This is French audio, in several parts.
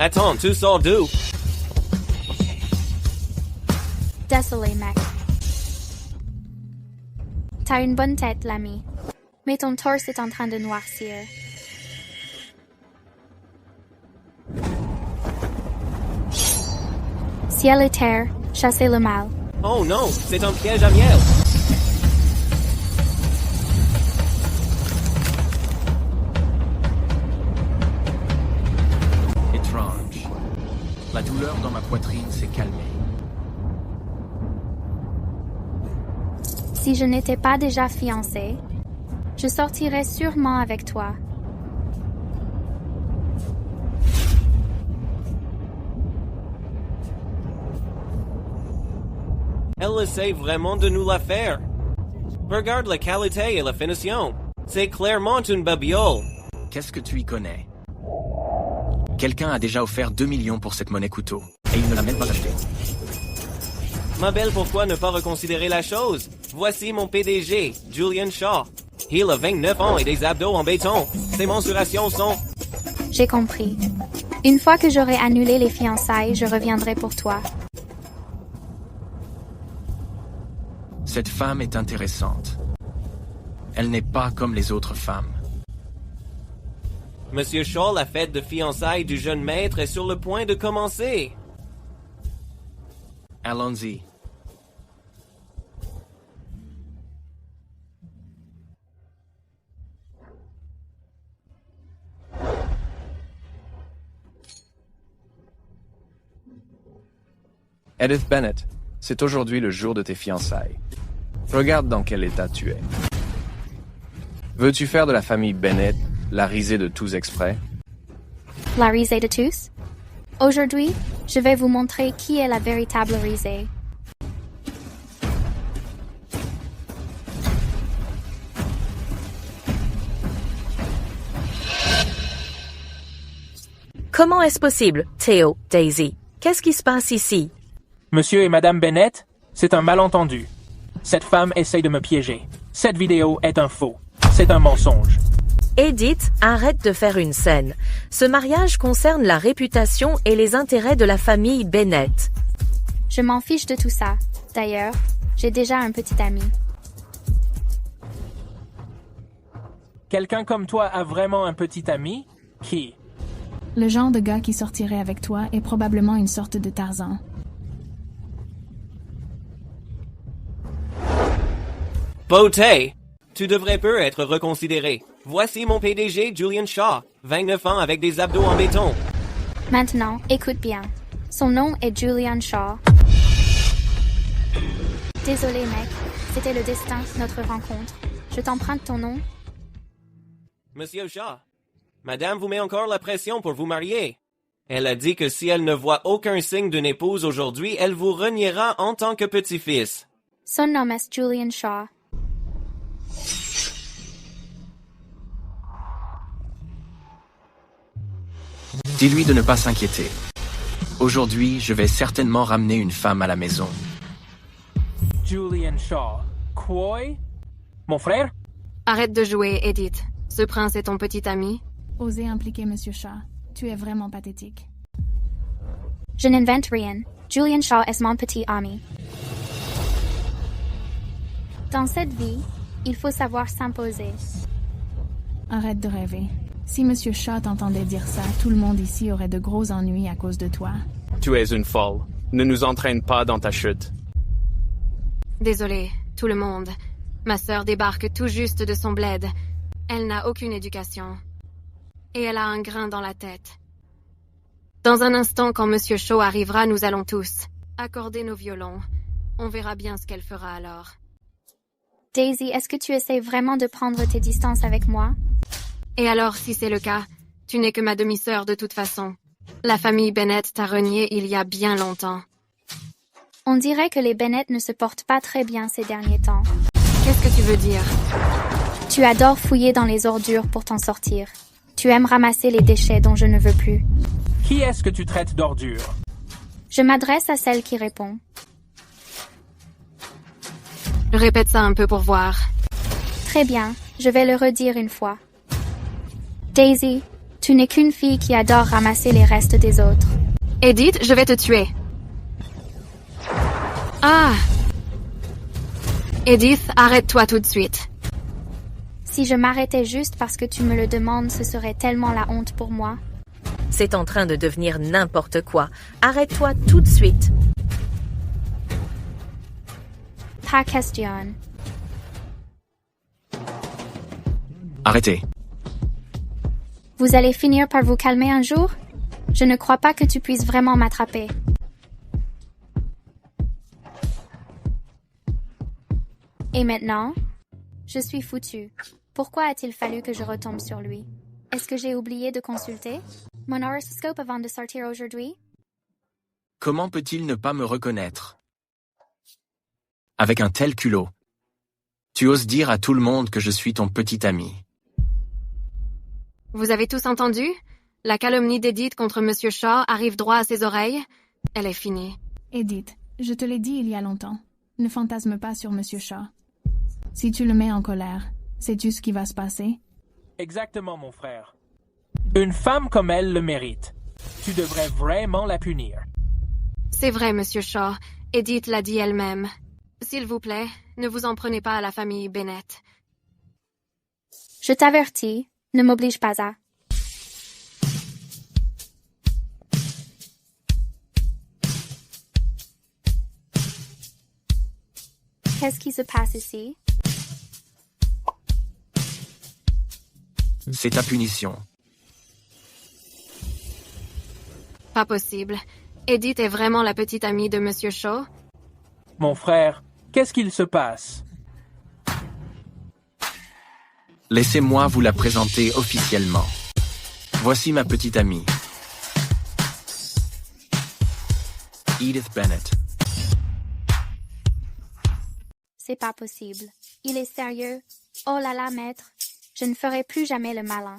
Attends, tu sors d'où? Désolé, mec. T'as une bonne tête, l'ami. Mais ton torse est en train de noircir. Ciel et terre, chassez le mal. Oh non, c'est un piège à miel. Étrange. La douleur dans ma poitrine s'est calmée. Si je n'étais pas déjà fiancée, je sortirais sûrement avec toi. Elle essaie vraiment de nous la faire. Regarde la qualité et la finition. C'est clairement une babiole. Qu'est-ce que tu y connais? Quelqu'un a déjà offert 2 millions pour cette monnaie couteau, et il ne l'a même pas achetée. Ma belle, pourquoi ne pas reconsidérer la chose? Voici mon PDG, Julian Shaw. Il a 29 ans et des abdos en béton. Ses mensurations sont... J'ai compris. Une fois que j'aurai annulé les fiançailles, je reviendrai pour toi. Cette femme est intéressante. Elle n'est pas comme les autres femmes. Monsieur Shaw, la fête de fiançailles du jeune maître est sur le point de commencer. Allons-y. Edith Bennett, c'est aujourd'hui le jour de tes fiançailles. Regarde dans quel état tu es. Veux-tu faire de la famille Bennett la risée de tous exprès? La risée de tous? Aujourd'hui, je vais vous montrer qui est la véritable risée. Comment est-ce possible, Théo, Daisy? Qu'est-ce qui se passe ici? Monsieur et Madame Bennett, c'est un malentendu. Cette femme essaye de me piéger. Cette vidéo est un faux. C'est un mensonge. Edith, arrête de faire une scène. Ce mariage concerne la réputation et les intérêts de la famille Bennett. Je m'en fiche de tout ça. D'ailleurs, j'ai déjà un petit ami. Quelqu'un comme toi a vraiment un petit ami? Qui? Le genre de gars qui sortirait avec toi est probablement une sorte de Tarzan. Beauté! Tu devrais peu être reconsidéré. Voici mon PDG, Julian Shaw. 29 ans avec des abdos en béton. Maintenant, écoute bien. Son nom est Julian Shaw. Désolé, mec. C'était le destin, notre rencontre. Je t'emprunte ton nom. Monsieur Shaw, Madame vous met encore la pression pour vous marier. Elle a dit que si elle ne voit aucun signe d'une épouse aujourd'hui, elle vous reniera en tant que petit-fils. Son nom est Julian Shaw. Dis-lui de ne pas s'inquiéter. Aujourd'hui, je vais certainement ramener une femme à la maison. Julian Shaw. Quoi? Mon frère? Arrête de jouer, Edith. Ce prince est ton petit ami? Osez impliquer Monsieur Shaw. Tu es vraiment pathétique. Je n'invente rien. Julian Shaw est mon petit ami. Dans cette vie, il faut savoir s'imposer. Arrête de rêver. Si Monsieur Shaw t'entendait dire ça, tout le monde ici aurait de gros ennuis à cause de toi. Tu es une folle. Ne nous entraîne pas dans ta chute. Désolé, tout le monde. Ma sœur débarque tout juste de son bled. Elle n'a aucune éducation. Et elle a un grain dans la tête. Dans un instant, quand Monsieur Shaw arrivera, nous allons tous accorder nos violons. On verra bien ce qu'elle fera alors. Daisy, est-ce que tu essaies vraiment de prendre tes distances avec moi? Et alors, si c'est le cas, tu n'es que ma demi-sœur de toute façon. La famille Bennett t'a renié il y a bien longtemps. On dirait que les Bennett ne se portent pas très bien ces derniers temps. Qu'est-ce que tu veux dire? Tu adores fouiller dans les ordures pour t'en sortir. Tu aimes ramasser les déchets dont je ne veux plus. Qui est-ce que tu traites d'ordure? Je m'adresse à celle qui répond. Répète ça un peu pour voir. Très bien, je vais le redire une fois. Daisy, Tu n'es qu'une fille qui adore ramasser les restes des autres. Edith, je vais te tuer. Ah! Edith, arrête-toi tout de suite. Si je m'arrêtais juste parce que tu me le demandes, ce serait tellement la honte pour moi. C'est en train de devenir n'importe quoi. Arrête-toi tout de suite. Pas question. Arrêtez. Vous allez finir par vous calmer un jour? Je ne crois pas que tu puisses vraiment m'attraper. Et maintenant? Je suis foutue. Pourquoi a-t-il fallu que je retombe sur lui? Est-ce que j'ai oublié de consulter mon horoscope avant de sortir aujourd'hui? Comment peut-il ne pas me reconnaître? Avec un tel culot. Tu oses dire à tout le monde que je suis ton petit ami. Vous avez tous entendu? La calomnie d'Edith contre Monsieur Shaw arrive droit à ses oreilles. Elle est finie. Edith, je te l'ai dit il y a longtemps. Ne fantasme pas sur Monsieur Shaw. Si tu le mets en colère, sais-tu ce qui va se passer? Exactement, mon frère. Une femme comme elle le mérite. Tu devrais vraiment la punir. C'est vrai, Monsieur Shaw. Edith l'a dit elle-même. S'il vous plaît, ne vous en prenez pas à la famille Bennett. Je t'avertis, ne m'oblige pas à. Qu'est-ce qui se passe ici? C'est ta punition. Pas possible. Edith est vraiment la petite amie de Monsieur Shaw? Mon frère, qu'est-ce qu'il se passe? Laissez-moi vous la présenter officiellement. Voici ma petite amie. Edith Bennett. C'est pas possible. Il est sérieux. Oh là là, maître. Je ne ferai plus jamais le malin.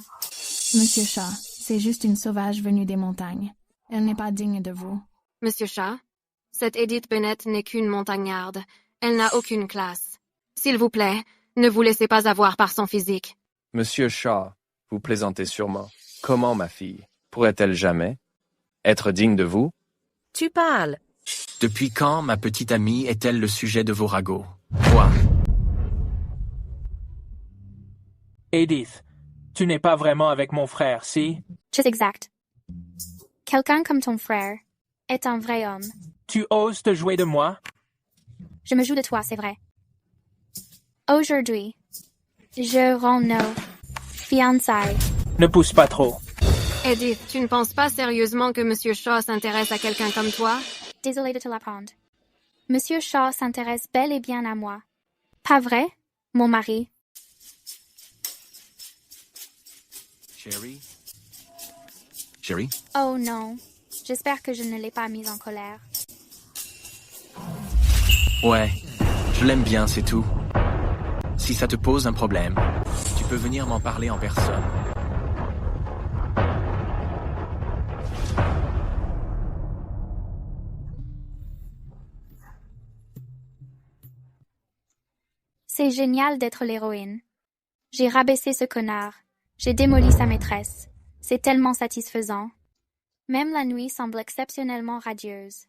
Monsieur Shaw, c'est juste une sauvage venue des montagnes. Elle n'est pas digne de vous. Monsieur Shaw, cette Edith Bennett n'est qu'une montagnarde. Elle n'a aucune classe. S'il vous plaît, ne vous laissez pas avoir par son physique. Monsieur Shaw, vous plaisantez sûrement. Comment, ma fille, pourrait-elle jamais être digne de vous? Tu parles. Depuis quand ma petite amie est-elle le sujet de vos ragots? Quoi? Edith, tu n'es pas vraiment avec mon frère, si? C'est exact. Quelqu'un comme ton frère est un vrai homme. Tu oses te jouer de moi? Je me joue de toi, c'est vrai. Aujourd'hui, je rends nos fiançailles. Ne pousse pas trop. Edith, tu ne penses pas sérieusement que Monsieur Shaw s'intéresse à quelqu'un comme toi? Désolée de te l'apprendre. Monsieur Shaw s'intéresse bel et bien à moi. Pas vrai, mon mari? Sherry? Sherry? Oh non. J'espère que je ne l'ai pas mise en colère. Ouais, je l'aime bien, c'est tout. Si ça te pose un problème, tu peux venir m'en parler en personne. C'est génial d'être l'héroïne. J'ai rabaissé ce connard. J'ai démoli sa maîtresse. C'est tellement satisfaisant. Même la nuit semble exceptionnellement radieuse.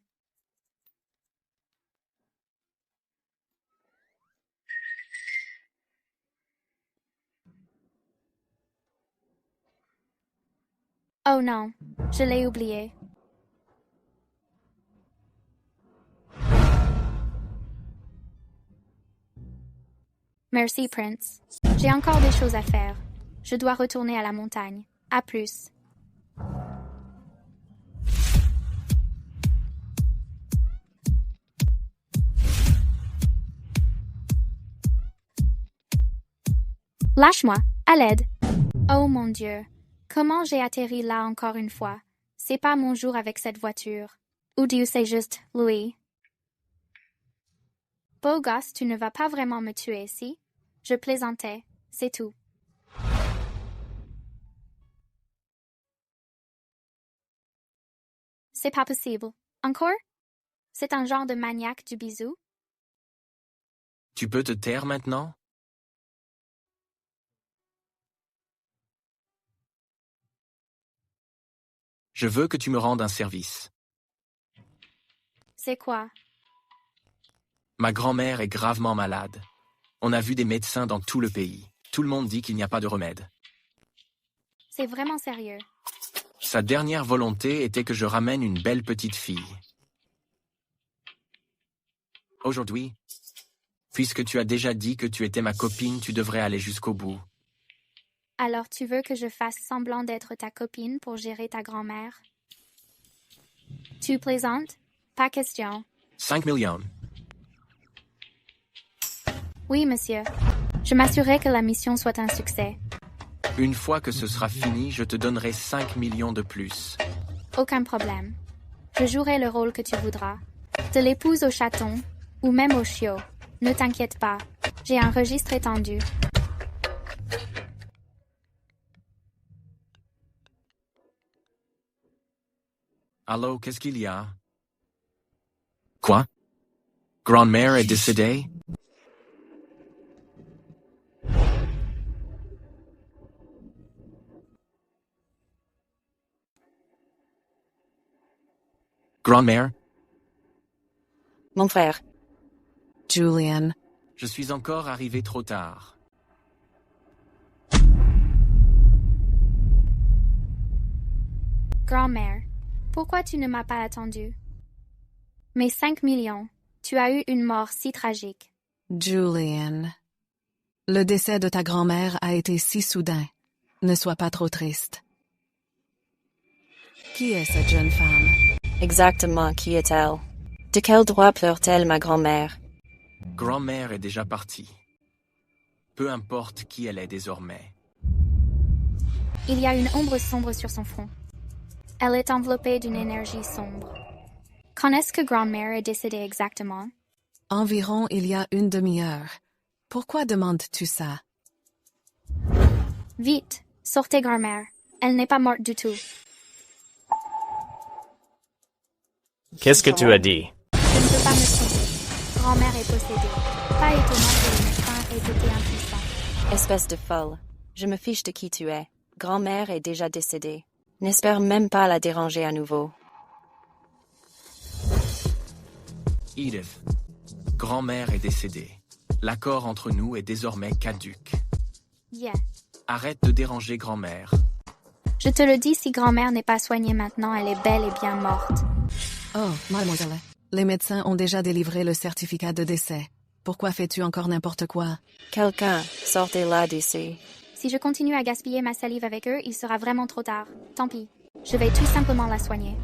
Oh non, je l'ai oublié. Merci, Prince. J'ai encore des choses à faire. Je dois retourner à la montagne. À plus. Lâche-moi, à l'aide. Oh mon Dieu, comment j'ai atterri là encore une fois? C'est pas mon jour avec cette voiture. Ou Dieu c'est juste Louis. Beau gosse, tu ne vas pas vraiment me tuer, si? Je plaisantais, c'est tout. C'est pas possible. Encore? C'est un genre de maniaque du bisou? Tu peux te taire maintenant? Je veux que tu me rendes un service. C'est quoi? Ma grand-mère est gravement malade. On a vu des médecins dans tout le pays. Tout le monde dit qu'il n'y a pas de remède. C'est vraiment sérieux. Sa dernière volonté était que je ramène une belle petite fille. Aujourd'hui, puisque tu as déjà dit que tu étais ma copine, tu devrais aller jusqu'au bout. Alors tu veux que je fasse semblant d'être ta copine pour gérer ta grand-mère? Tu plaisantes? Pas question. 5 millions. Oui, monsieur. Je m'assurerai que la mission soit un succès. Une fois que ce sera fini, je te donnerai 5 millions de plus. Aucun problème. Je jouerai le rôle que tu voudras. De l'épouse au chaton, ou même au chiot. Ne t'inquiète pas. J'ai un registre étendu. Allô, qu'est-ce qu'il y a? Quoi? Grand-mère est décédée? Grand-mère? Mon frère. Julian. Je suis encore arrivé trop tard. Grand-mère, pourquoi tu ne m'as pas attendu? Mes 5 millions. Tu as eu une mort si tragique. Julian. Le décès de ta grand-mère a été si soudain. Ne sois pas trop triste. Qui est cette jeune femme? Exactement, qui est-elle? De quel droit pleure-t-elle, ma grand-mère? Grand-mère est déjà partie. Peu importe qui elle est désormais. Il y a une ombre sombre sur son front. Elle est enveloppée d'une énergie sombre. Quand est-ce que grand-mère est décédée exactement? Environ il y a une demi-heure. Pourquoi demandes-tu ça? Vite, sortez grand-mère. Elle n'est pas morte du tout. Qu'est-ce que tu as dit? Je ne peux pas me tromper. Grand-mère est possédée. Pas étonnant que le médecin ait été impuissant. Espèce de folle. Je me fiche de qui tu es. Grand-mère est déjà décédée. N'espère même pas la déranger à nouveau. Edith, grand-mère est décédée. L'accord entre nous est désormais caduc. Yeah. Arrête de déranger grand-mère. Je te le dis, si grand-mère n'est pas soignée maintenant, elle est bel et bien morte. Oh, mademoiselle, les médecins ont déjà délivré le certificat de décès. Pourquoi fais-tu encore n'importe quoi? Quelqu'un, sortez-la d'ici. Si je continue à gaspiller ma salive avec eux, il sera vraiment trop tard. Tant pis. Je vais tout simplement la soigner.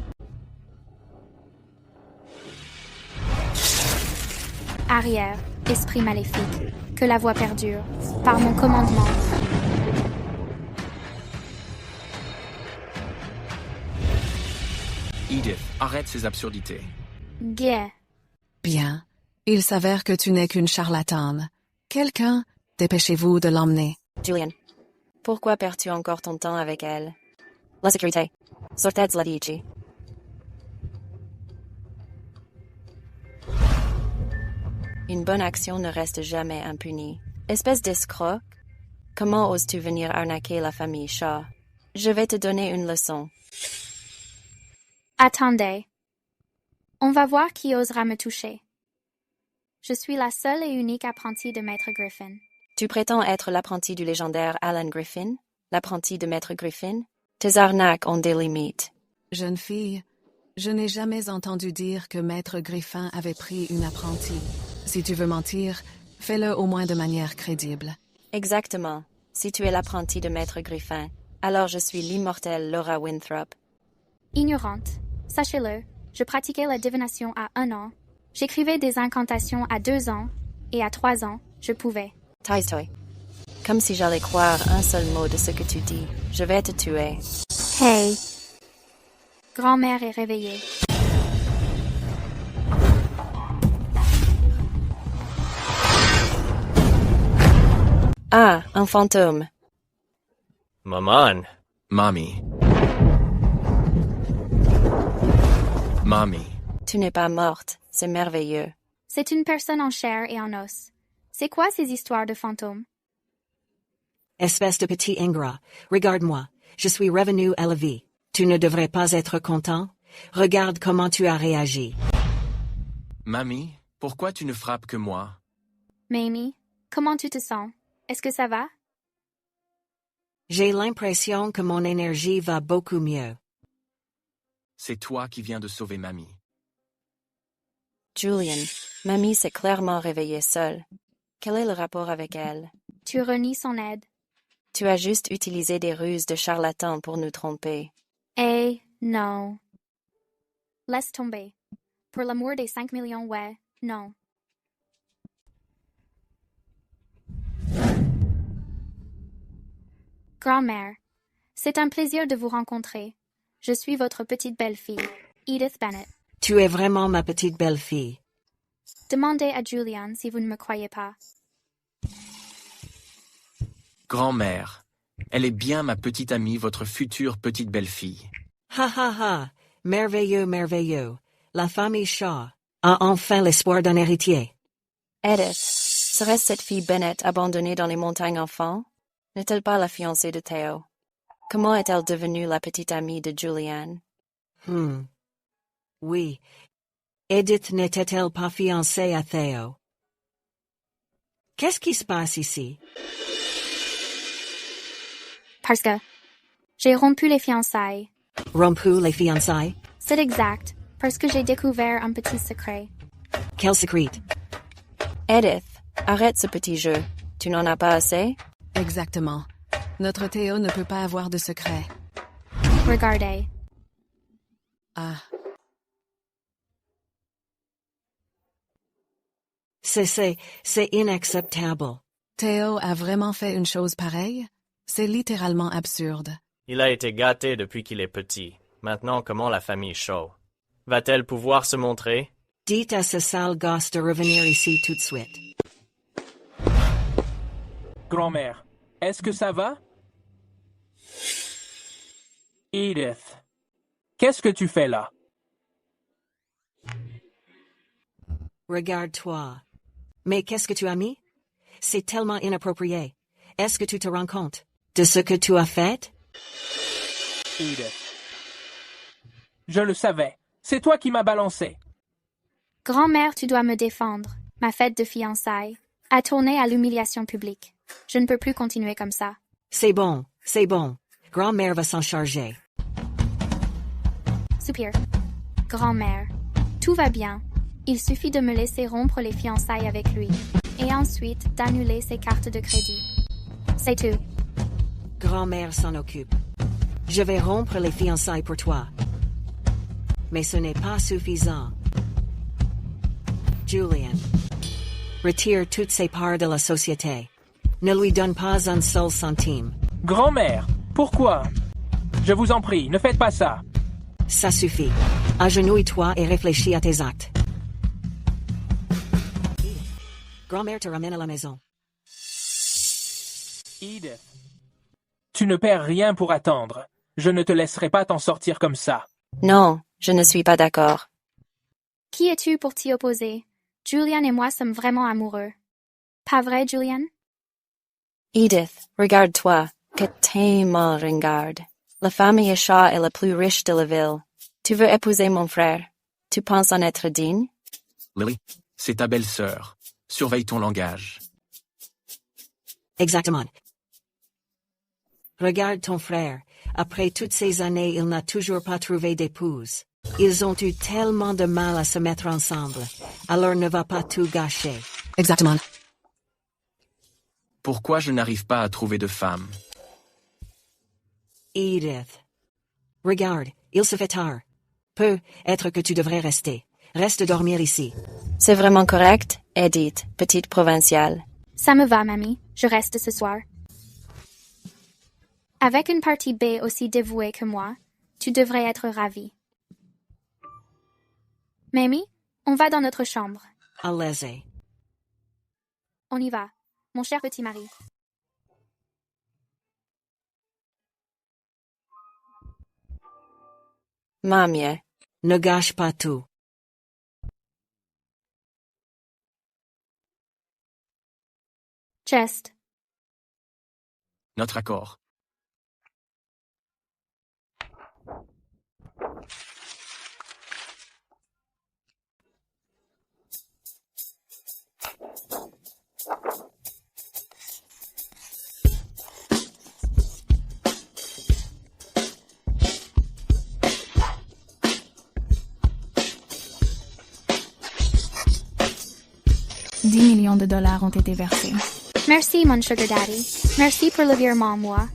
Arrière, esprit maléfique, que la voix perdure, par mon commandement. Edith, arrête ces absurdités. Guet. Bien. Il s'avère que tu n'es qu'une charlatane. Quelqu'un, dépêchez-vous de l'emmener. Julian, pourquoi perds-tu encore ton temps avec elle? La sécurité. Sortez-la d'ici. Une bonne action ne reste jamais impunie. Espèce d'escroc, comment oses-tu venir arnaquer la famille Shaw? Je vais te donner une leçon. Attendez. On va voir qui osera me toucher. Je suis la seule et unique apprentie de Maître Griffin. Tu prétends être l'apprenti du légendaire Alan Griffin? L'apprenti de Maître Griffin? Tes arnaques ont des limites. Jeune fille, je n'ai jamais entendu dire que Maître Griffin avait pris une apprentie. Si tu veux mentir, fais-le au moins de manière crédible. Exactement. Si tu es l'apprenti de Maître Griffin, alors je suis l'immortelle Laura Winthrop. Ignorante. Sachez-le, je pratiquais la divination à 1 an. J'écrivais des incantations à 2 ans. Et à 3 ans, je pouvais. Taise-toi. Comme si j'allais croire un seul mot de ce que tu dis. Je vais te tuer. Hey! Grand-mère est réveillée. Ah, un fantôme. Maman. Mommy. Mommy. Tu n'es pas morte. C'est merveilleux. C'est une personne en chair et en os. C'est quoi ces histoires de fantômes? Espèce de petit ingrat, regarde-moi. Je suis revenu à la vie. Tu ne devrais pas être content? Regarde comment tu as réagi. Mamie, pourquoi tu ne frappes que moi? Mamie, comment tu te sens? Est-ce que ça va? J'ai l'impression que mon énergie va beaucoup mieux. C'est toi qui viens de sauver Mamie. Julian, Mamie s'est clairement réveillée seule. Quel est le rapport avec elle? Tu renies son aide. Tu as juste utilisé des ruses de charlatan pour nous tromper. Eh, non. Laisse tomber. Pour l'amour des 5 millions, ouais, non. Grand-mère, c'est un plaisir de vous rencontrer. Je suis votre petite belle-fille, Edith Bennet. Tu es vraiment ma petite belle-fille. Demandez à Julian si vous ne me croyez pas. Grand-mère, elle est bien ma petite amie, votre future petite belle-fille. Ha ha ha, merveilleux, merveilleux. La famille Shaw a enfin l'espoir d'un héritier. Edith, serait-ce cette fille Bennett abandonnée dans les montagnes enfants? N'est-elle pas la fiancée de Theo? Comment est-elle devenue la petite amie de Julian? Oui. Edith n'était-elle pas fiancée à Theo? Qu'est-ce qui se passe ici? Parce que j'ai rompu les fiançailles. Rompu les fiançailles? C'est exact, parce que j'ai découvert un petit secret. Quel secret? Edith, arrête ce petit jeu. Tu n'en as pas assez? Exactement. Notre Théo ne peut pas avoir de secret. Regardez. Ah. C'est inacceptable. Théo a vraiment fait une chose pareille? C'est littéralement absurde. Il a été gâté depuis qu'il est petit. Maintenant, comment la famille Shaw? Va-t-elle pouvoir se montrer? Dites à ce sale gosse de revenir ici tout de suite. Grand-mère, est-ce que ça va? Edith, qu'est-ce que tu fais là? Regarde-toi. Mais qu'est-ce que tu as mis? C'est tellement inapproprié. Est-ce que tu te rends compte de ce que tu as fait? Edith. Je le savais. C'est toi qui m'as balancé. Grand-mère, tu dois me défendre. Ma fête de fiançailles a tourné à l'humiliation publique. Je ne peux plus continuer comme ça. C'est bon, c'est bon. Grand-mère va s'en charger. Soupir. Grand-mère, tout va bien. Il suffit de me laisser rompre les fiançailles avec lui, et ensuite d'annuler ses cartes de crédit. C'est tout. Grand-mère s'en occupe. Je vais rompre les fiançailles pour toi. Mais ce n'est pas suffisant. Julian, retire toutes ses parts de la société. Ne lui donne pas un seul centime. Grand-mère, pourquoi? Je vous en prie, ne faites pas ça. Ça suffit. Agenouille-toi et réfléchis à tes actes. Grand-mère te ramène à la maison. Edith, tu ne perds rien pour attendre. Je ne te laisserai pas t'en sortir comme ça. Non, je ne suis pas d'accord. Qui es-tu pour t'y opposer? Julian et moi sommes vraiment amoureux. Pas vrai, Julian? Edith, regarde-toi. Que tellement ringarde. La famille Shaw est la plus riche de la ville. Tu veux épouser mon frère? Tu penses en être digne? Lily, c'est ta belle-sœur. Surveille ton langage. Exactement. Regarde ton frère. Après toutes ces années, il n'a toujours pas trouvé d'épouse. Ils ont eu tellement de mal à se mettre ensemble. Alors ne va pas tout gâcher. Exactement. Pourquoi je n'arrive pas à trouver de femme? Edith. Regarde, il se fait tard. Peut-être que tu devrais rester. Reste dormir ici. C'est vraiment correct, Edith, petite provinciale. Ça me va, mamie. Je reste ce soir. Avec une partie B aussi dévouée que moi, tu devrais être ravie. Mamie, on va dans notre chambre. Allez-y. On y va, mon cher petit mari. Mamie. Ne gâche pas tout. Chest. Notre accord. millions de dollars ont été versés. Merci, mon sugar daddy. Merci pour le virement, moi.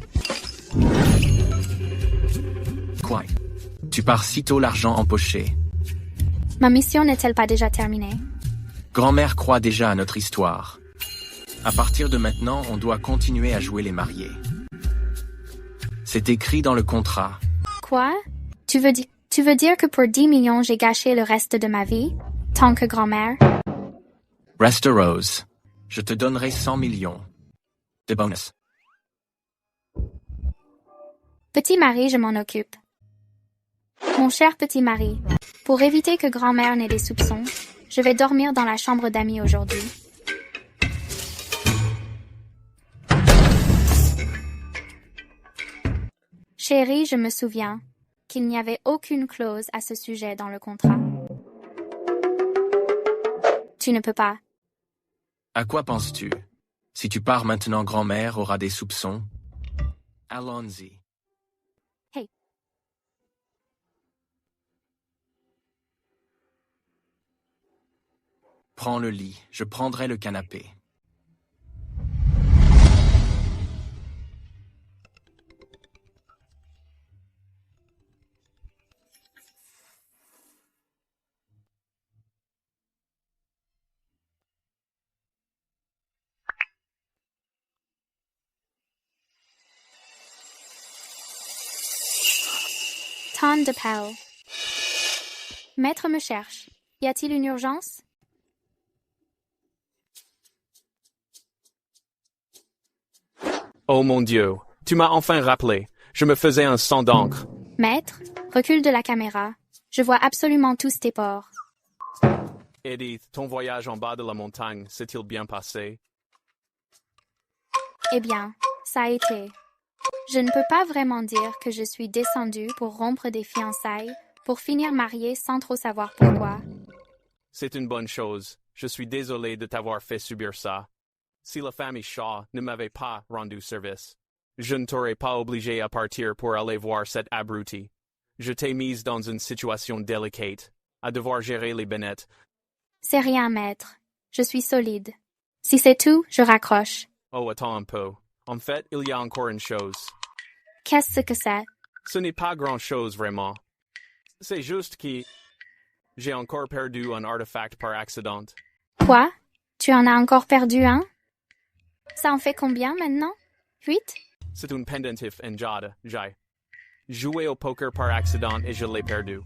Quoi? Tu pars sitôt l'argent empoché. Ma mission n'est-elle pas déjà terminée? Grand-mère croit déjà à notre histoire. À partir de maintenant, on doit continuer à jouer les mariés. C'est écrit dans le contrat. Quoi? Tu veux dire que pour 10 millions, j'ai gâché le reste de ma vie? Tant que grand-mère? Reste Rose. Je te donnerai 100 millions. De bonus. Petit mari, je m'en occupe. Mon cher petit mari, pour éviter que grand-mère n'ait des soupçons, je vais dormir dans la chambre d'amis aujourd'hui. Chérie, je me souviens qu'il n'y avait aucune clause à ce sujet dans le contrat. Tu ne peux pas. À quoi penses-tu? Si tu pars maintenant, grand-mère aura des soupçons. Allons-y. Hey. Prends le lit, je prendrai le canapé. Tonne de Powell. Maître me cherche. Y a-t-il une urgence? Oh mon Dieu, tu m'as enfin rappelé. Je me faisais un sang d'encre. Maître, recule de la caméra. Je vois absolument tous tes pores. Edith, ton voyage en bas de la montagne s'est-il bien passé? Eh bien, ça a été. Je ne peux pas vraiment dire que je suis descendue pour rompre des fiançailles, pour finir mariée sans trop savoir pourquoi. C'est une bonne chose. Je suis désolé de t'avoir fait subir ça. Si la famille Shaw ne m'avait pas rendu service, je ne t'aurais pas obligé à partir pour aller voir cette abrutie. Je t'ai mise dans une situation délicate, à devoir gérer les Bennett. C'est rien, maître. Je suis solide. Si c'est tout, je raccroche. Oh, attends un peu. En fait, il y a encore une chose. Qu'est-ce que c'est? Ce n'est pas grand-chose vraiment. C'est juste que j'ai encore perdu un artefact par accident. Quoi? Tu en as encore perdu un? Ça en fait combien maintenant? 8? C'est un pendentif en jade. J'ai joué au poker par accident et je l'ai perdu.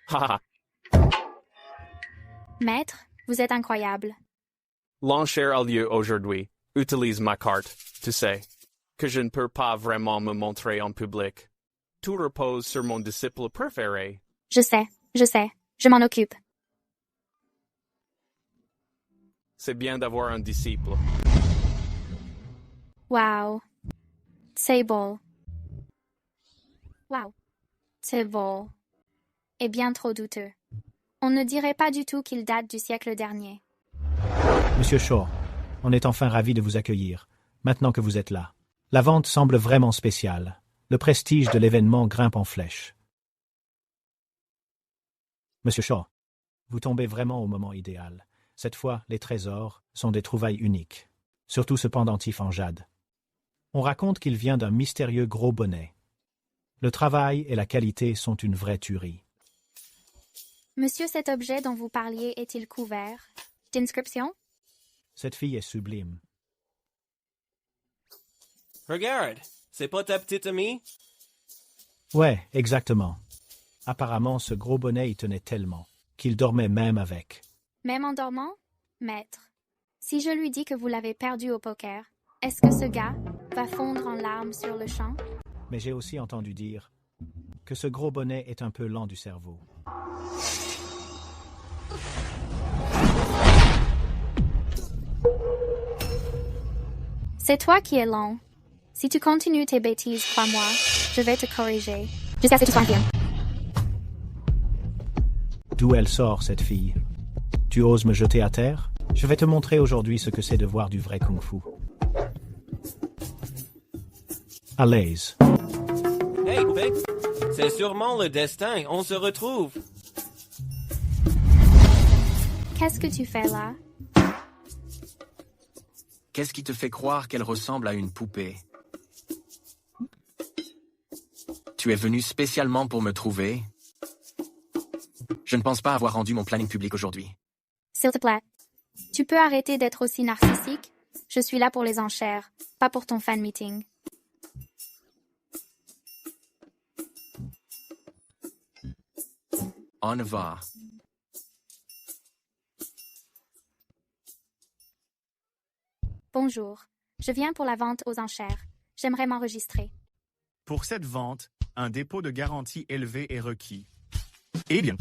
Haha. Maître, vous êtes incroyable. L'enchère a lieu aujourd'hui. Utilise ma carte, tu sais, que je ne peux pas vraiment me montrer en public. Tout repose sur mon disciple préféré. Je sais. Je m'en occupe. C'est bien d'avoir un disciple. Wow. C'est beau. Wow. C'est beau. Et bien trop douteux. On ne dirait pas du tout qu'il date du siècle dernier. Monsieur Shaw, on est enfin ravis de vous accueillir, maintenant que vous êtes là. La vente semble vraiment spéciale. Le prestige de l'événement grimpe en flèche. Monsieur Shaw, vous tombez vraiment au moment idéal. Cette fois, les trésors sont des trouvailles uniques, surtout ce pendentif en jade. On raconte qu'il vient d'un mystérieux gros bonnet. Le travail et la qualité sont une vraie tuerie. Monsieur, cet objet dont vous parliez est-il couvert d'inscriptions? Cette fille est sublime. Regarde, c'est pas ta petite amie? Ouais, exactement. Apparemment, ce gros bonnet y tenait tellement qu'il dormait même avec. Même en dormant? Maître, si je lui dis que vous l'avez perdu au poker, est-ce que ce gars va fondre en larmes sur le champ? Mais j'ai aussi entendu dire que ce gros bonnet est un peu lent du cerveau. C'est toi qui es lent. Si tu continues tes bêtises, crois-moi, je vais te corriger. Jusqu'à ce que tu sois bien. D'où elle sort, cette fille? Tu oses me jeter à terre? Je vais te montrer aujourd'hui ce que c'est de voir du vrai kung-fu. À l'aise. Hey, poupée! C'est sûrement le destin. On se retrouve. Qu'est-ce que tu fais là? Qu'est-ce qui te fait croire qu'elle ressemble à une poupée? Tu es venu spécialement pour me trouver? Je ne pense pas avoir rendu mon planning public aujourd'hui. S'il te plaît, tu peux arrêter d'être aussi narcissique? Je suis là pour les enchères, pas pour ton fan meeting. On va. Bonjour, je viens pour la vente aux enchères. J'aimerais m'enregistrer. Pour cette vente, un dépôt de garantie élevé est requis. Eh bien.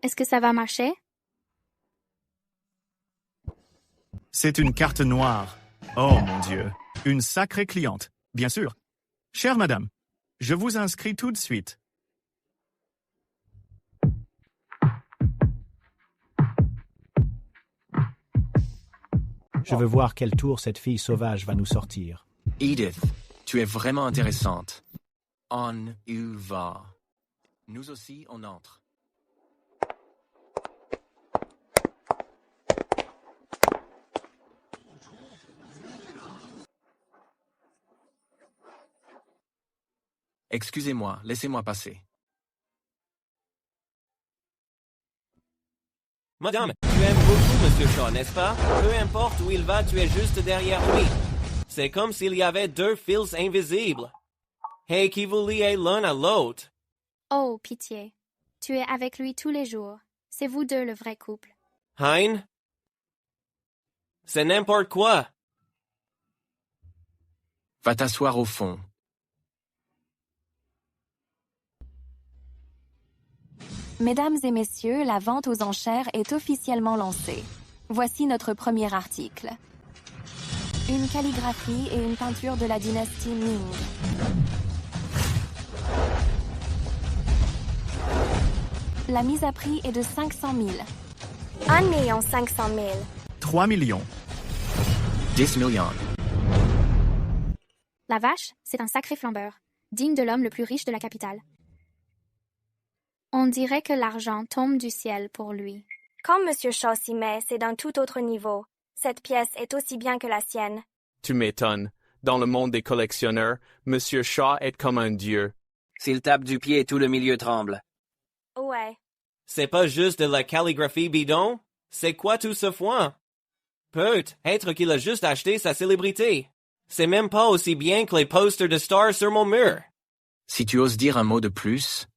Est-ce que ça va marcher? C'est une carte noire. Oh mon Dieu, une sacrée cliente, bien sûr. Chère madame, je vous inscris tout de suite. Je veux voir quel tour cette fille sauvage va nous sortir. Edith, tu es vraiment intéressante. On y va. Nous aussi, on entre. Excusez-moi, laissez-moi passer. Madame, tu aimes beaucoup Monsieur Shaw, n'est-ce pas? Peu importe où il va, tu es juste derrière lui. C'est comme s'il y avait deux fils invisibles. Et qui vous liez l'un à l'autre. Oh, pitié. Tu es avec lui tous les jours. C'est vous deux le vrai couple. Hein? C'est n'importe quoi. Va t'asseoir au fond. Mesdames et messieurs, la vente aux enchères est officiellement lancée. Voici notre premier article. Une calligraphie et une peinture de la dynastie Ming. La mise à prix est de 500 000. 1 500 000. 3 millions. 10 millions. La vache, c'est un sacré flambeur, digne de l'homme le plus riche de la capitale. On dirait que l'argent tombe du ciel pour lui. Quand Monsieur Shaw s'y met, c'est d'un tout autre niveau. Cette pièce est aussi bien que la sienne. Tu m'étonnes. Dans le monde des collectionneurs, Monsieur Shaw est comme un dieu. S'il tape du pied, tout le milieu tremble. Ouais. C'est pas juste de la calligraphie bidon? C'est quoi tout ce foin? Peut-être qu'il a juste acheté sa célébrité. C'est même pas aussi bien que les posters de stars sur mon mur. Si tu oses dire un mot de plus,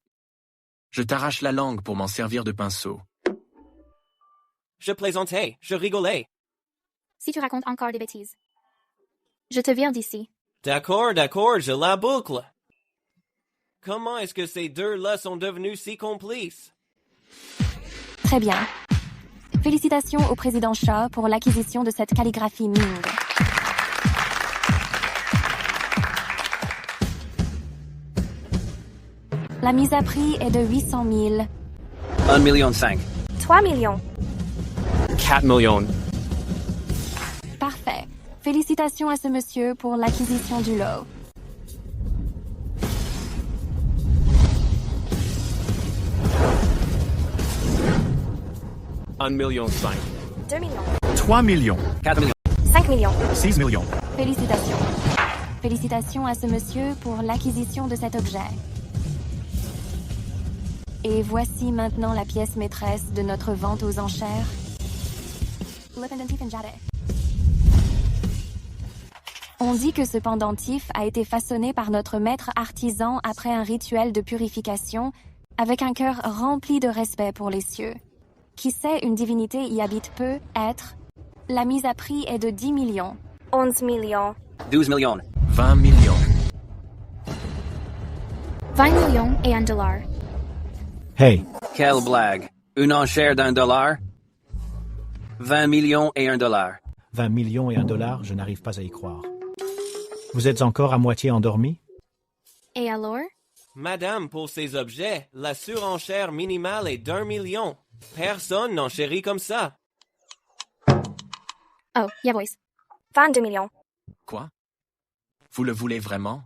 je t'arrache la langue pour m'en servir de pinceau. Je plaisantais, je rigolais. Si tu racontes encore des bêtises, je te vire d'ici. D'accord, je la boucle. Comment est-ce que ces deux-là sont devenus si complices? Très bien. Félicitations au président Shaw pour l'acquisition de cette calligraphie Ming. La mise à prix est de 800 000. 1,5 million. 3 millions. 4 millions. Parfait. Félicitations à ce monsieur pour l'acquisition du lot. $1,5 million. 2 millions. 3 millions. 4 millions. 5 millions. 6 millions. Félicitations. Félicitations à ce monsieur pour l'acquisition de cet objet. Et voici maintenant la pièce maîtresse de notre vente aux enchères. On dit que ce pendentif a été façonné par notre maître artisan après un rituel de purification, avec un cœur rempli de respect pour les cieux. Qui sait, une divinité y habite peu, être. La mise à prix est de 10 millions. 11 millions. 12 millions. 20 millions. 20 millions et $1. Hey! Quelle blague. Une enchère d'$1? 20 millions et $1. 20 millions et $1, je n'arrive pas à y croire. Vous êtes encore à moitié endormi? Et alors? Madame, pour ces objets, la surenchère minimale est d'1 million. Personne n'enchérit comme ça. Oh, yeah, boys. 22 millions. Quoi? Vous le voulez vraiment?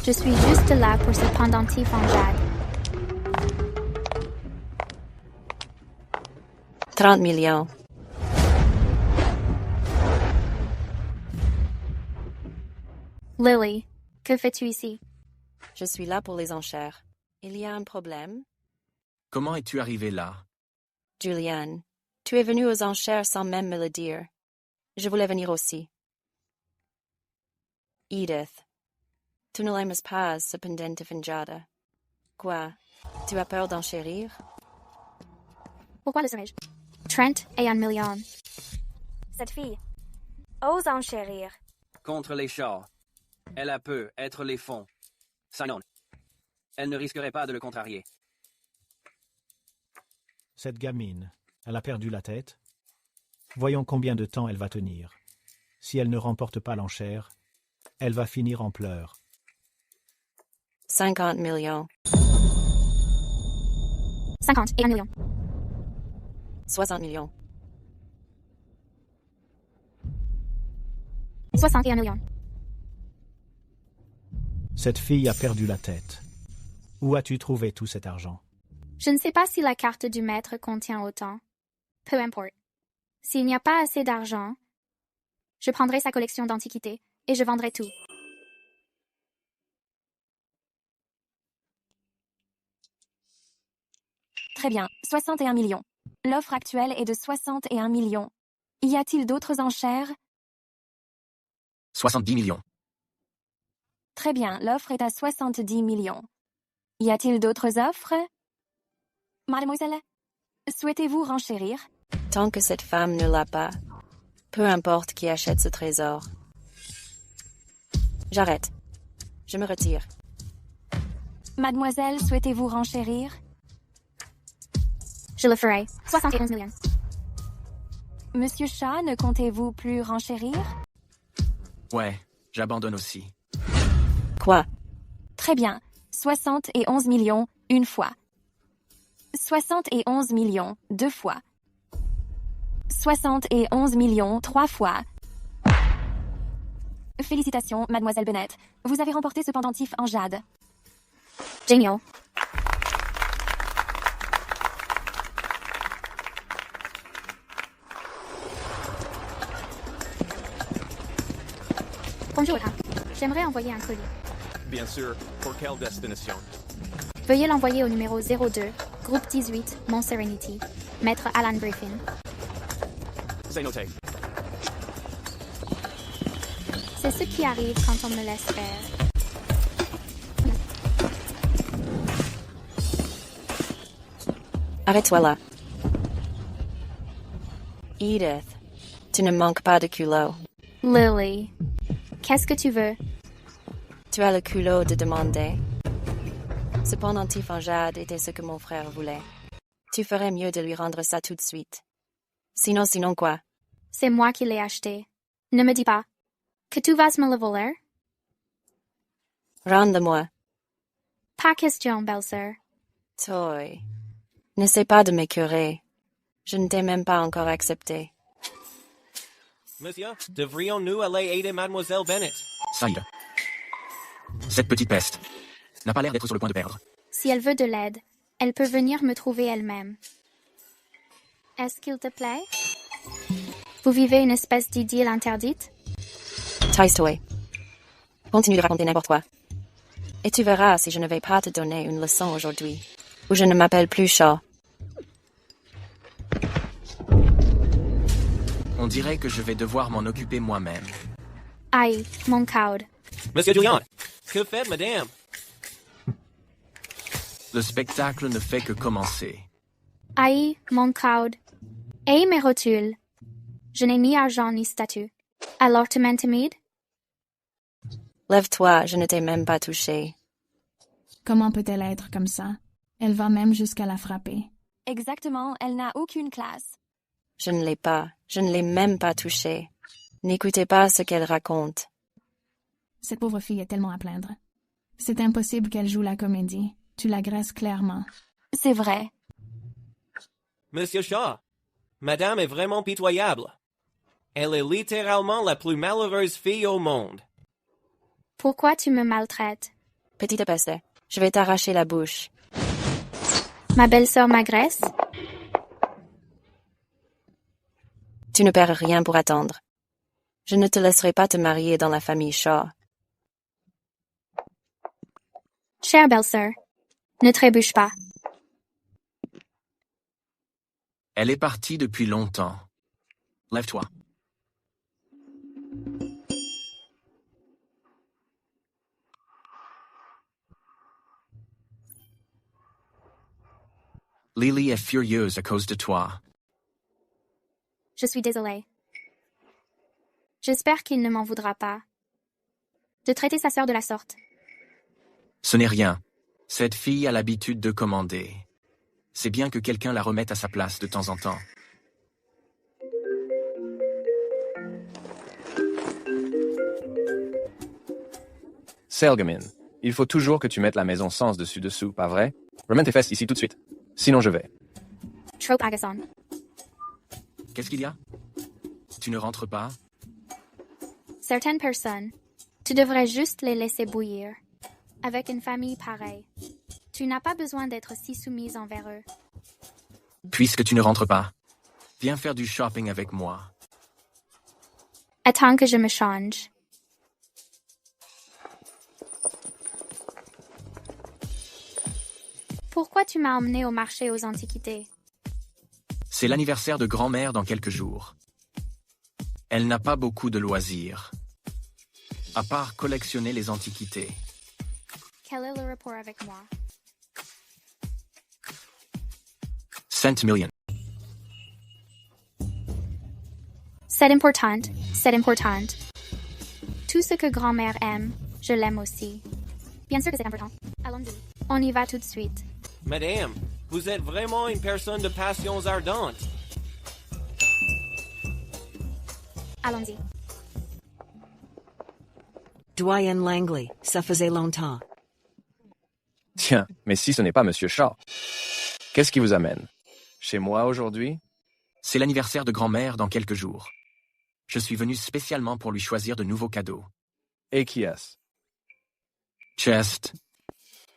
Je suis juste là pour ce pendentif en jade. 30 millions. Lily, que fais-tu ici? Je suis là pour les enchères. Il y a un problème? Comment es-tu arrivé là? Julian, tu es venu aux enchères sans même me le dire. Je voulais venir aussi. Edith, tu ne l'aimes pas, ce pendentif en jade. Quoi? Tu as peur d'enchérir? Pourquoi le serais-je? Trent et 1 million. Cette fille ose enchérir. Contre les chats. Elle peut être les fonds. Ça non. Elle ne risquerait pas de le contrarier. Cette gamine, elle a perdu la tête. Voyons combien de temps elle va tenir. Si elle ne remporte pas l'enchère, elle va finir en pleurs. 50 millions. 50 et 1 million. 60 millions. 60 et 1 million. Cette fille a perdu la tête. Où as-tu trouvé tout cet argent? Je ne sais pas si la carte du maître contient autant. Peu importe. S'il n'y a pas assez d'argent, je prendrai sa collection d'antiquités et je vendrai tout. Très bien, 61 millions. L'offre actuelle est de 61 millions. Y a-t-il d'autres enchères? 70 millions. Très bien, l'offre est à 70 millions. Y a-t-il d'autres offres? Mademoiselle, souhaitez-vous renchérir? Tant que cette femme ne l'a pas, peu importe qui achète ce trésor. J'arrête. Je me retire. Mademoiselle, souhaitez-vous renchérir? Je le ferai. 71 millions. Monsieur Shaw, ne comptez-vous plus renchérir? Ouais, j'abandonne aussi. Quoi? Très bien. 71 millions, une fois. 71 millions, deux fois. 71 millions, trois fois. Félicitations, Mademoiselle Bennett. Vous avez remporté ce pendentif en jade. Génial. Bonjour, j'aimerais envoyer un colis. Bien sûr. Pour quelle destination? Veuillez l'envoyer au numéro 02, groupe 18, Mont Serenity. Maître Alan Griffin. C'est noté. C'est ce qui arrive quand on me laisse faire. Arrête-toi là. Edith, tu ne manques pas de culot. Lily, qu'est-ce que tu veux? Tu as le culot de demander. Ce pendentif en jade était ce que mon frère voulait. Tu ferais mieux de lui rendre ça tout de suite. Sinon quoi? C'est moi qui l'ai acheté. Ne me dis pas. Que tu vas me le voler? Rends-le-moi. Pas question, belle-sœur. Toy. N'essaie pas de m'écœurer. Je ne t'ai même pas encore accepté. Monsieur, devrions-nous aller aider Mademoiselle Bennett? Side. Cette petite peste n'a pas l'air d'être sur le point de perdre. Si elle veut de l'aide, elle peut venir me trouver elle-même. Est-ce qu'il te plaît? Vous vivez une espèce d'idylle interdite? Taise-toi. Continue de raconter n'importe quoi. Et tu verras si je ne vais pas te donner une leçon aujourd'hui. Ou je ne m'appelle plus Shaw. On dirait que je vais devoir m'en occuper moi-même. Aïe, mon coude. Monsieur Julian, que fait madame? Le spectacle ne fait que commencer. Aïe, mon coude. Et mes rotules. Je n'ai ni argent ni statut. Alors tu m'intimides? Lève-toi, je ne t'ai même pas touché. Comment peut-elle être comme ça? Elle va même jusqu'à la frapper. Exactement, elle n'a aucune classe. Je ne l'ai pas. Je ne l'ai même pas touchée. N'écoutez pas ce qu'elle raconte. Cette pauvre fille est tellement à plaindre. C'est impossible qu'elle joue la comédie. Tu l'agresses clairement. C'est vrai. Monsieur Shaw, madame est vraiment pitoyable. Elle est littéralement la plus malheureuse fille au monde. Pourquoi tu me maltraites? Petite peste, je vais t'arracher la bouche. Ma belle-sœur m'agresse? Tu ne perds rien pour attendre. Je ne te laisserai pas te marier dans la famille Shaw. Chère belle-sœur, ne trébuche pas. Elle est partie depuis longtemps. Lève-toi. Lily est furieuse à cause de toi. Je suis désolée. J'espère qu'il ne m'en voudra pas. De traiter sa sœur de la sorte. Ce n'est rien. Cette fille a l'habitude de commander. C'est bien que quelqu'un la remette à sa place de temps en temps. Selgamin, il faut toujours que tu mettes la maison sens dessus-dessous, pas vrai? Remets tes fesses ici tout de suite. Sinon je vais. Trop agaçant. Qu'est-ce qu'il y a? Tu ne rentres pas? Certaines personnes, tu devrais juste les laisser bouillir. Avec une famille pareille, tu n'as pas besoin d'être si soumise envers eux. Puisque tu ne rentres pas, viens faire du shopping avec moi. Attends que je me change. Pourquoi tu m'as emmené au marché aux antiquités? C'est l'anniversaire de grand-mère dans quelques jours. Elle n'a pas beaucoup de loisirs, à part collectionner les antiquités. Quel est le rapport avec moi? $100 million. C'est important, c'est important. Tout ce que grand-mère aime, je l'aime aussi. Bien sûr que c'est important. Allons-y. On y va tout de suite. Madame, vous êtes vraiment une personne de passions ardentes. Allons-y. Doyen Langley, ça faisait longtemps. Tiens, mais si ce n'est pas Monsieur Shaw. Qu'est-ce qui vous amène? Chez moi aujourd'hui? C'est l'anniversaire de grand-mère dans quelques jours. Je suis venu spécialement pour lui choisir de nouveaux cadeaux. Et qui est-ce? Chest.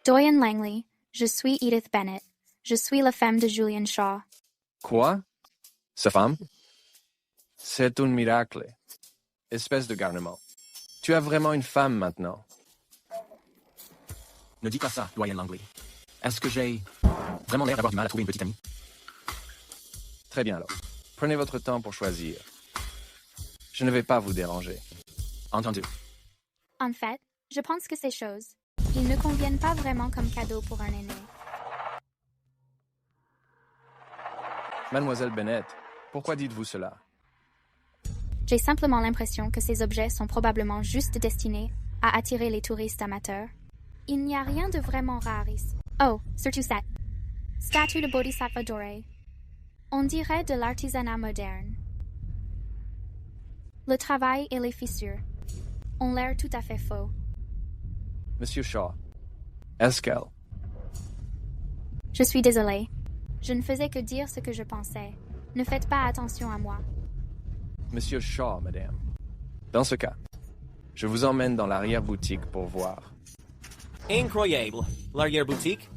Doyen Langley, je suis Edith Bennett. Je suis la femme de Julian Shaw. Quoi? Sa femme? C'est un miracle. Espèce de garnement. Tu as vraiment une femme maintenant. Ne dis pas ça, Doyen Langley. Est-ce que j'ai vraiment l'air d'avoir du mal à trouver une petite amie? Très bien alors. Prenez votre temps pour choisir. Je ne vais pas vous déranger. Entendu. En fait, je pense que ces choses, ils ne conviennent pas vraiment comme cadeau pour un aîné. Mademoiselle Bennett, pourquoi dites-vous cela? J'ai simplement l'impression que ces objets sont probablement juste destinés à attirer les touristes amateurs. Il n'y a rien de vraiment rare ici. Oh, surtout cette statue de Bodhisattva dorée. On dirait de l'artisanat moderne. Le travail et les fissures ont l'air tout à fait faux. Monsieur Shaw, est-ce qu'elle? Je suis désolée. Je ne faisais que dire ce que je pensais. Ne faites pas attention à moi. Monsieur Shaw, madame. Dans ce cas, je vous emmène dans l'arrière-boutique pour voir. Incroyable, l'arrière-boutique.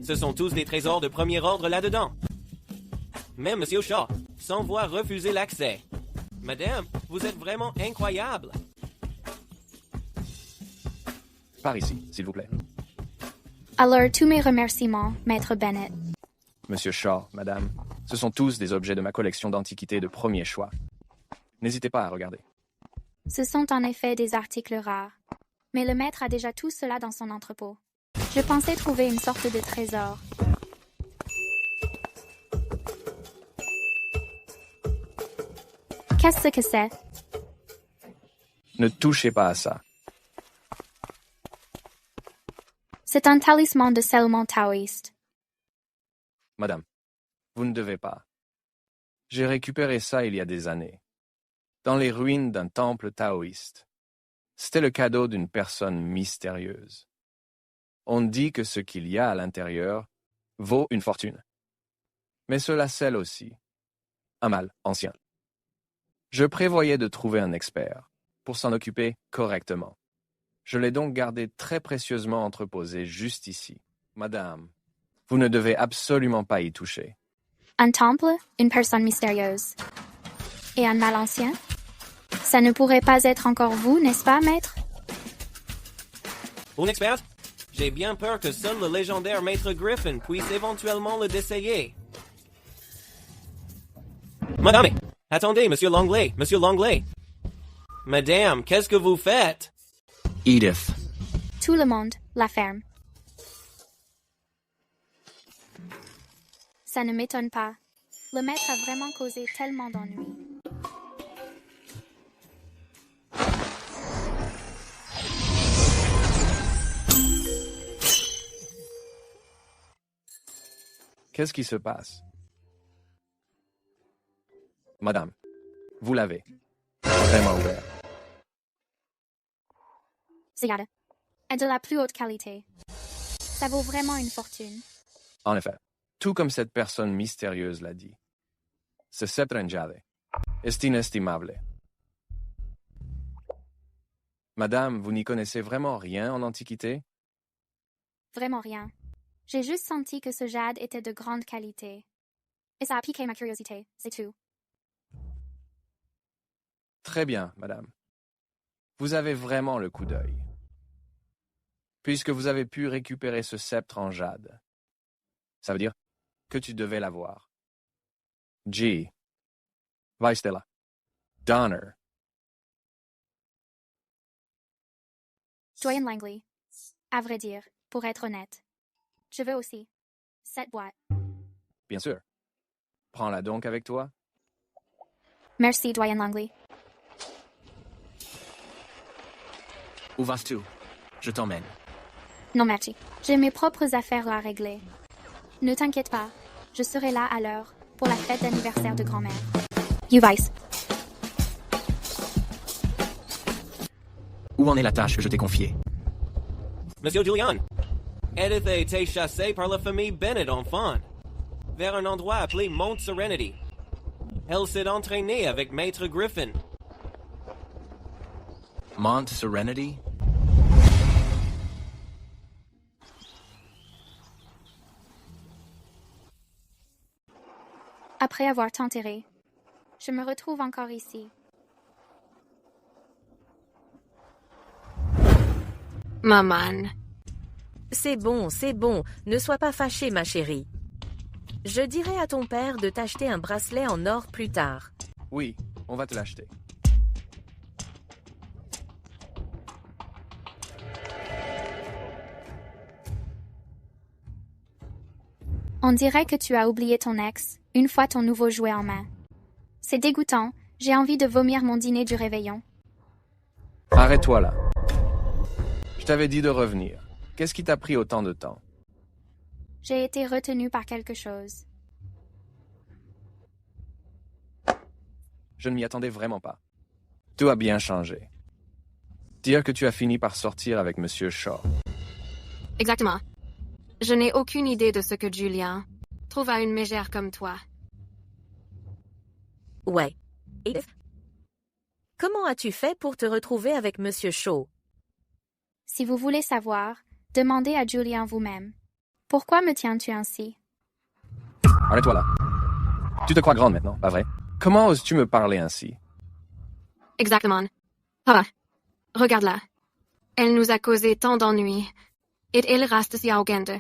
Ce sont tous des trésors de premier ordre là-dedans. Même Monsieur Shaw s'en voit refuser l'accès. Madame, vous êtes vraiment incroyable. Par ici, s'il vous plaît. Alors, tous mes remerciements, Maître Bennett. Monsieur Shaw, madame, ce sont tous des objets de ma collection d'antiquités de premier choix. N'hésitez pas à regarder. Ce sont en effet des articles rares. Mais le maître a déjà tout cela dans son entrepôt. Je pensais trouver une sorte de trésor. Qu'est-ce que c'est? Ne touchez pas à ça. C'est un talisman de scellement taoïste. Madame, vous ne devez pas. J'ai récupéré ça il y a des années, dans les ruines d'un temple taoïste. C'était le cadeau d'une personne mystérieuse. On dit que ce qu'il y a à l'intérieur vaut une fortune. Mais cela scelle aussi un mal ancien. Je prévoyais de trouver un expert pour s'en occuper correctement. Je l'ai donc gardé très précieusement entreposé juste ici. Madame, vous ne devez absolument pas y toucher. Un temple, une personne mystérieuse. Et un mal ancien? Ça ne pourrait pas être encore vous, n'est-ce pas, maître? Une experte? J'ai bien peur que seul le légendaire Maître Griffin puisse éventuellement le déceler. Madame! Attendez, Monsieur Langley! Monsieur Langley! Madame, qu'est-ce que vous faites? Edith. Tout le monde, la ferme. Ça ne m'étonne pas. Le maître a vraiment causé tellement d'ennuis. Qu'est-ce qui se passe? Madame, vous l'avez vraiment ouvert. Regarde. Est de la plus haute qualité. Ça vaut vraiment une fortune. En effet, tout comme cette personne mystérieuse l'a dit. Ce sceptre en jade est inestimable. Madame, vous n'y connaissez vraiment rien en Antiquité? Vraiment rien. J'ai juste senti que ce jade était de grande qualité. Et ça a piqué ma curiosité, c'est tout. Très bien, madame. Vous avez vraiment le coup d'œil. Puisque vous avez pu récupérer ce sceptre en jade. Ça veut dire que tu devais l'avoir. G. Vaistella. Donner. Doyen Langley. À vrai dire, pour être honnête. Je veux aussi. Cette boîte. Bien sûr. Prends-la donc avec toi. Merci, Doyen Langley. Où vas-tu? Je t'emmène. Non, merci. J'ai mes propres affaires à régler. Ne t'inquiète pas. Je serai là à l'heure pour la fête d'anniversaire de grand-mère. You Vice. Où en est la tâche que je t'ai confiée? Monsieur Julian, Edith a été chassée par la famille Bennett enfant, vers un endroit appelé Mount Serenity. Elle s'est entraînée avec Maître Griffin. Mount Serenity? Après avoir t'enterré, je me retrouve encore ici. Maman. C'est bon, ne sois pas fâchée, ma chérie. Je dirai à ton père de t'acheter un bracelet en or plus tard. Oui, on va te l'acheter. On dirait que tu as oublié ton ex, une fois ton nouveau jouet en main. C'est dégoûtant, j'ai envie de vomir mon dîner du réveillon. Arrête-toi là. Je t'avais dit de revenir. Qu'est-ce qui t'a pris autant de temps? J'ai été retenue par quelque chose. Je ne m'y attendais vraiment pas. Tout a bien changé. Dire que tu as fini par sortir avec Monsieur Shaw. Exactement. Je n'ai aucune idée de ce que Julien trouve à une mégère comme toi. Ouais. Edith? Comment as-tu fait pour te retrouver avec Monsieur Shaw? Si vous voulez savoir, demandez à Julien vous-même. Pourquoi me tiens-tu ainsi? Arrête-toi là. Tu te crois grande maintenant, pas vrai? Comment oses-tu me parler ainsi? Exactement. Ah, regarde-la. Elle nous a causé tant d'ennuis. Et elle reste si arrogante.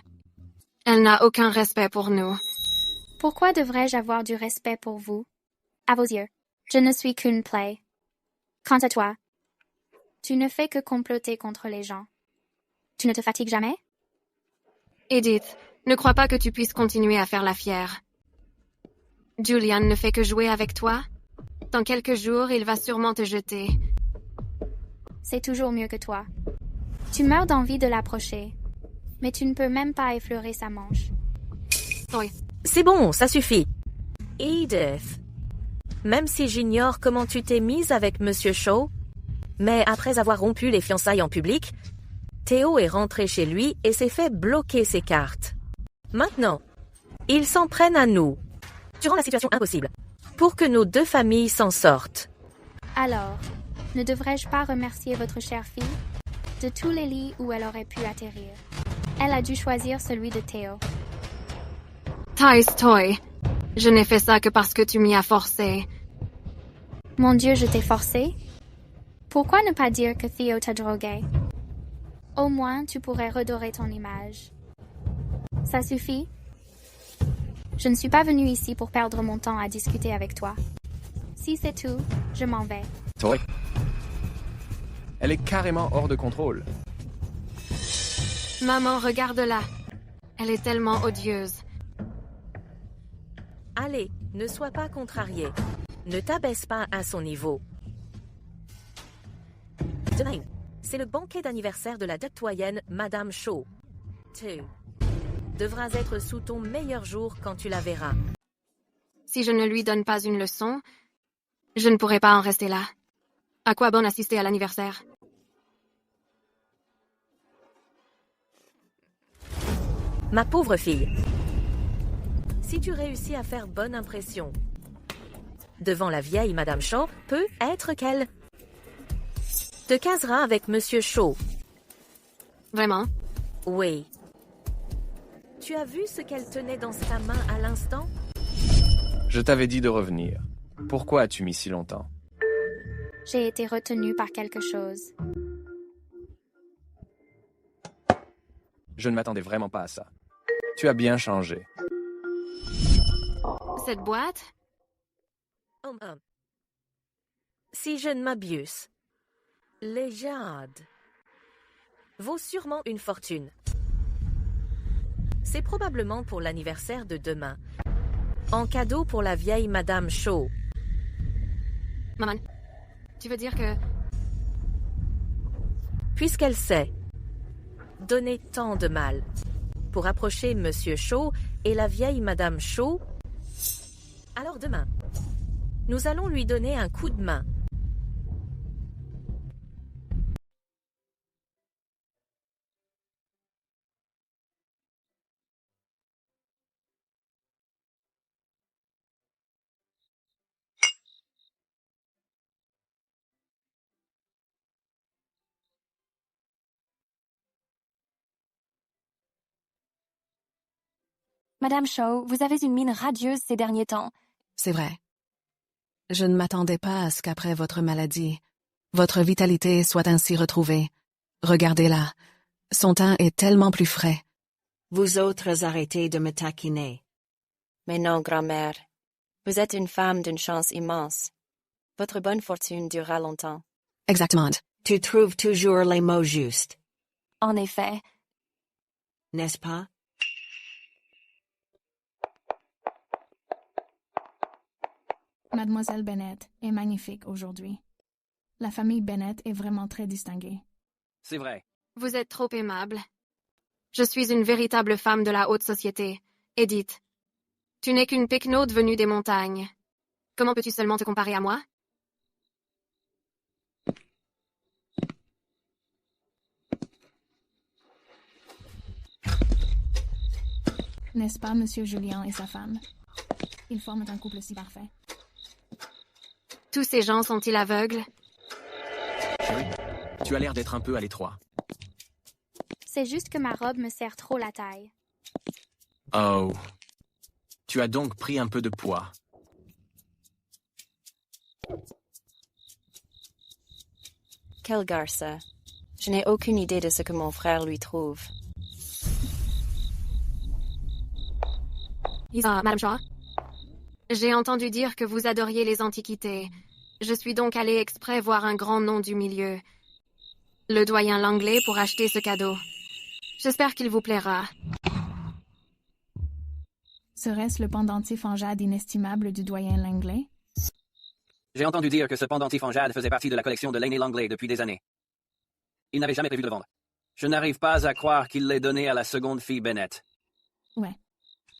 Elle n'a aucun respect pour nous. Pourquoi devrais-je avoir du respect pour vous? À vos yeux, je ne suis qu'une plaie. Quant à toi, tu ne fais que comploter contre les gens. Tu ne te fatigues jamais? Edith, ne crois pas que tu puisses continuer à faire la fière. Julian ne fait que jouer avec toi. Dans quelques jours, il va sûrement te jeter. C'est toujours mieux que toi. Tu meurs d'envie de l'approcher, mais tu ne peux même pas effleurer sa manche. Oui. C'est bon, ça suffit. Edith, même si j'ignore comment tu t'es mise avec Monsieur Shaw, mais après avoir rompu les fiançailles en public, Théo est rentré chez lui et s'est fait bloquer ses cartes. Maintenant, ils s'en prennent à nous. Tu rends la situation impossible, pour que nos deux familles s'en sortent. Alors, ne devrais-je pas remercier votre chère fille? de tous les lits où elle aurait pu atterrir. Elle a dû choisir celui de Théo. Thais Toy, je n'ai fait ça que parce que tu m'y as forcé. Mon Dieu, je t'ai forcé? Pourquoi ne pas dire que Théo t'a drogué? Au moins, tu pourrais redorer ton image. Ça suffit? Je ne suis pas venue ici pour perdre mon temps à discuter avec toi. Si c'est tout, je m'en vais. Tori. Elle est carrément hors de contrôle. Maman, regarde-la. Elle est tellement odieuse. Allez, ne sois pas contrarié. Ne t'abaisse pas à son niveau. Demain, c'est le banquet d'anniversaire de la doctoyenne Madame Shaw. Tu devras être sous ton meilleur jour quand tu la verras. Si je ne lui donne pas une leçon, je ne pourrai pas en rester là. À quoi bon assister à l'anniversaire? Ma pauvre fille, si tu réussis à faire bonne impression devant la vieille Madame Shaw, peut être qu'elle te casera avec Monsieur Shaw. Vraiment? Oui. Tu as vu ce qu'elle tenait dans sa main à l'instant? Je t'avais dit de revenir. Pourquoi as-tu mis si longtemps? J'ai été retenue par quelque chose. Je ne m'attendais vraiment pas à ça. Tu as bien changé. Cette boîte? Si je ne m'abuse, les jades vaut sûrement une fortune. C'est probablement pour l'anniversaire de demain. En cadeau pour la vieille Madame Shaw. Maman, tu veux dire que... Puisqu'elle sait donner tant de mal pour approcher Monsieur Shaw et la vieille Madame Shaw, alors demain, nous allons lui donner un coup de main. Madame Shaw, vous avez une mine radieuse ces derniers temps. C'est vrai. Je ne m'attendais pas à ce qu'après votre maladie, votre vitalité soit ainsi retrouvée. Regardez-la. Son teint est tellement plus frais. Vous autres arrêtez de me taquiner. Mais non, grand-mère. Vous êtes une femme d'une chance immense. Votre bonne fortune durera longtemps. Exactement. Tu trouves toujours les mots justes. En effet. N'est-ce pas? Mademoiselle Bennett est magnifique aujourd'hui. La famille Bennett est vraiment très distinguée. C'est vrai. Vous êtes trop aimable. Je suis une véritable femme de la haute société. Edith, tu n'es qu'une pecnaude venue des montagnes. Comment peux-tu seulement te comparer à moi? N'est-ce pas, Monsieur Julien et sa femme? Ils forment un couple si parfait. Tous ces gens sont-ils aveugles? Chérie, tu as l'air d'être un peu à l'étroit. C'est juste que ma robe me serre trop la taille. Oh. Tu as donc pris un peu de poids. Quel garça. Je n'ai aucune idée de ce que mon frère lui trouve. Madame Shaw? J'ai entendu dire que vous adoriez les antiquités. Je suis donc allée exprès voir un grand nom du milieu. Le doyen Langley pour acheter ce cadeau. J'espère qu'il vous plaira. Serait-ce le pendentif en jade inestimable du doyen Langley? J'ai entendu dire que ce pendentif en jade faisait partie de la collection de l'aîné Langley depuis des années. Il n'avait jamais prévu de le vendre. Je n'arrive pas à croire qu'il l'ait donné à la seconde fille Bennett. Ouais.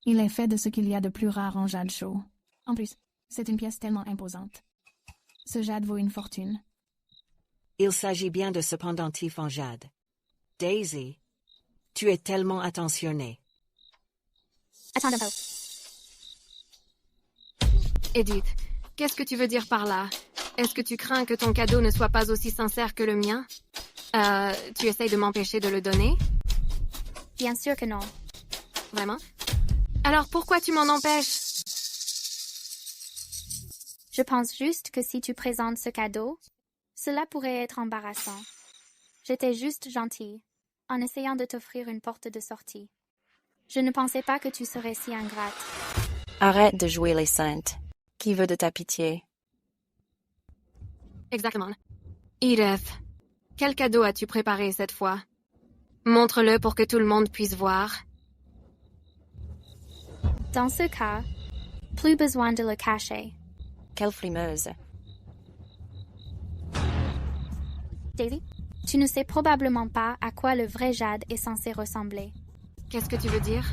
Il est fait de ce qu'il y a de plus rare en jade chaud. En plus, c'est une pièce tellement imposante. Ce jade vaut une fortune. Il s'agit bien de ce pendentif en jade. Daisy, tu es tellement attentionnée. Attends un peu. Edith, qu'est-ce que tu veux dire par là? Est-ce que tu crains que ton cadeau ne soit pas aussi sincère que le mien? Tu essayes de m'empêcher de le donner? Bien sûr que non. Vraiment? Alors pourquoi tu m'en empêches? Je pense juste que si tu présentes ce cadeau, cela pourrait être embarrassant. J'étais juste gentille, en essayant de t'offrir une porte de sortie. Je ne pensais pas que tu serais si ingrate. Arrête de jouer les saintes. Qui veut de ta pitié? Exactement. Edith, quel cadeau as-tu préparé cette fois? Montre-le pour que tout le monde puisse voir. Dans ce cas, plus besoin de le cacher. Quelle frimeuse. Daisy, tu ne sais probablement pas à quoi le vrai jade est censé ressembler. Qu'est-ce que tu veux dire?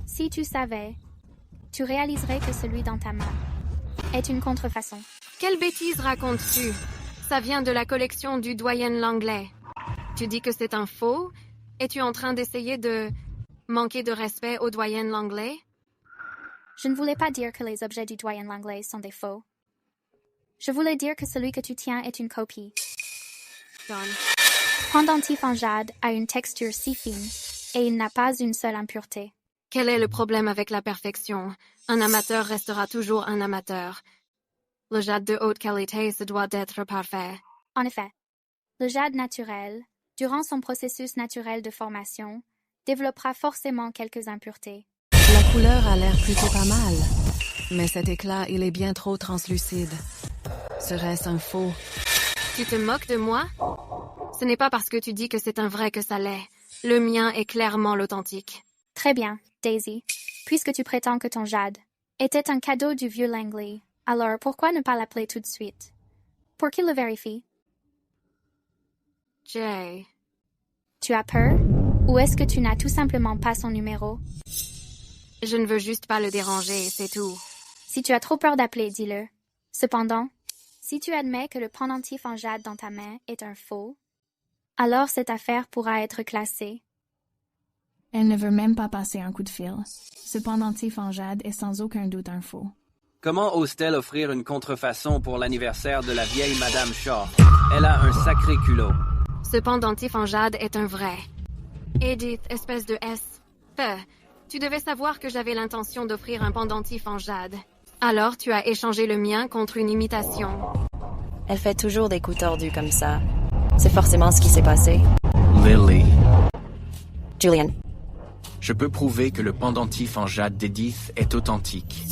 Si tu savais, tu réaliserais que celui dans ta main est une contrefaçon. Quelle bêtise racontes-tu? Ça vient de la collection du doyen Langlais. Tu dis que c'est un faux? Es-tu en train d'essayer de manquer de respect au doyen Langlais? Je ne voulais pas dire que les objets du doyen Langlais sont des faux. Je voulais dire que celui que tu tiens est une copie. Don. Pendentif en jade a une texture si fine, et il n'a pas une seule impureté. Quel est le problème avec la perfection? Un amateur restera toujours un amateur. Le jade de haute qualité se doit d'être parfait. En effet, le jade naturel, durant son processus naturel de formation, développera forcément quelques impuretés. La couleur a l'air plutôt pas mal, mais cet éclat, il est bien trop translucide. Serait-ce un faux? Tu te moques de moi? Ce n'est pas parce que tu dis que c'est un vrai que ça l'est. Le mien est clairement l'authentique. Très bien, Daisy. Puisque tu prétends que ton jade était un cadeau du vieux Langley, alors pourquoi ne pas l'appeler tout de suite? Pour qu'il le vérifie. Jay. Tu as peur? Ou est-ce que tu n'as tout simplement pas son numéro? Je ne veux juste pas le déranger, c'est tout. Si tu as trop peur d'appeler, dis-le. Cependant, si tu admets que le pendentif en jade dans ta main est un faux, alors cette affaire pourra être classée. Elle ne veut même pas passer un coup de fil. Ce pendentif en jade est sans aucun doute un faux. Comment ose-t-elle offrir une contrefaçon pour l'anniversaire de la vieille Madame Shaw? Elle a un sacré culot. Ce pendentif en jade est un vrai. Edith, espèce de S. Tu devais savoir que j'avais l'intention d'offrir un pendentif en jade. Alors tu as échangé le mien contre une imitation. Elle fait toujours des coups tordus comme ça. C'est forcément ce qui s'est passé. Lily. Julian. Je peux prouver que le pendentif en jade d'Edith est authentique.